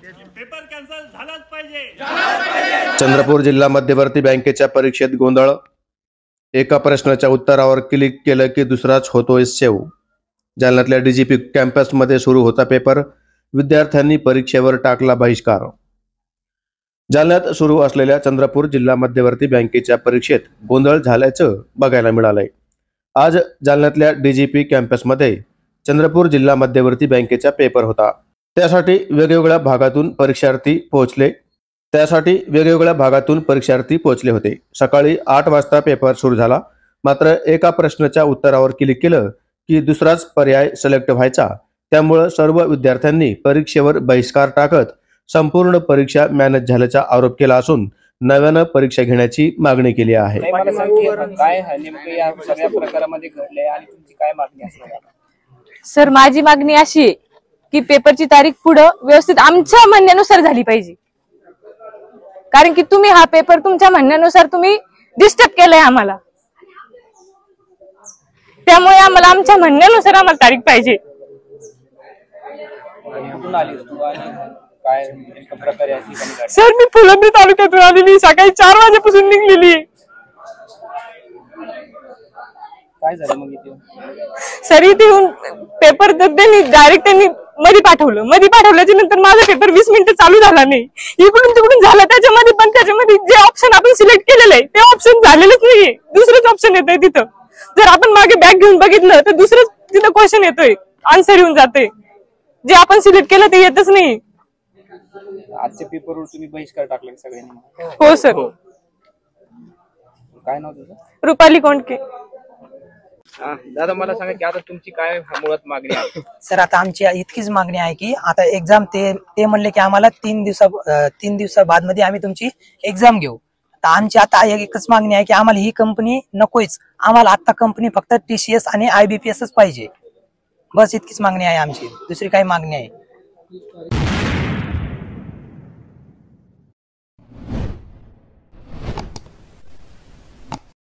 Paper cancel झालाच पाहिजे। चंद्रपूर जिल्हा मध्यवर्ती बँकेच्या परीक्षेत गोंधळ। एका प्रश्नाच्या उत्तरावर क्लिक केलं की दुसराच होतोय सेव्ह। जालन्यातल्या डीजीपी कॅम्पसमध्ये सुरू होता पेपर, विद्यार्थ्यांनी परीक्षेवर टाकला बहिष्कार। जालन्यात सुरू असलेल्या चंद्रपूर जिल्हा मध्यवर्ती बँकेच्या परीक्षेत गोंधळ झाल्याचं बघायला मिळालंय। आज जालन्यातल्या डीजीपी कॅम्पसमध्ये चंद्रपूर जिल्हा मध्यवर्ती बँकेचा पेपर होता। त्यासाठी वेगवेगळ्या भागातून परीक्षार्थी पोहोचले होते। सकाळी 8 वाजता पेपर सुरू झाला, मात्र एका प्रश्नाच्या उत्तरावर क्लिक केलं की दुसराच पर्याय सिलेक्ट व्हायचा। त्यामुळे सर्व विद्यार्थ्यांनी परीक्षेवर बहिष्कार टाकत संपूर्ण परीक्षा मॅनेज झाल्याचा आरोप केला असून नव्यानं परीक्षा घेण्याची मागणी केली आहे। सर, माझी मागणी अशी आहे की पेपरची तारीख पुढे व्यवस्थित आमच्या म्हणण्यानुसार झाली पाहिजे, कारण की तुम्ही हा पेपर तुमच्या म्हणण्यानुसार तुम्ही डिस्टर्ब केलाय आम्हाला। त्यामुळे आम्हाला आमच्या म्हणण्यानुसार आम्हाला तारीख पाहिजे। सर, मी फुलंब्री तालुक्यातून आलेली, सकाळी 4 वाजेपासून निघलेली। काय झालं मग इथे? सर, इथे येऊन पेपर त्यांनी मध्ये पाठवल्याच्या नंतर माझा पेपर 20 मिनिटं चालू झाला नाही, इकडून तिकडून झाला। त्याच्यामध्ये पण जे ऑप्शन आपण सिलेक्ट केलेलं आहे ते ऑप्शन झालेलंच नाहीये, दुसरंच ऑप्शन येतंय तिथं। जर आपण मागे बॅक घेऊन बघितलं तर दुसरंच तिथं क्वेश्चन येतोय, आन्सर येऊन जाते, जे आपण सिलेक्ट केलं ते येतच नाही। आजच्या पेपरवर तुम्ही बहिष्कार टाकला सगळ्यांनी? हो सर। काय नाव तुझं? रुपाली कोंडके। दादा, मला सांगा की आता तुमची काय मुळात मागणी आहे? सर, आता आमची इतकीच मागणी आहे की आता एक्झाम ते म्हणले की आम्हाला 3 दिवसा बाद मध्ये आम्ही तुमची एक्झाम घेऊ। तर आमची आता एकच मागणी आहे की आम्हाला ही कंपनी नकोच, आम्हाला आता कंपनी फक्त TCS आणि IBPSच पाहिजे। बस इतकीच मागणी आहे आमची, दुसरी काही मागणी आहे?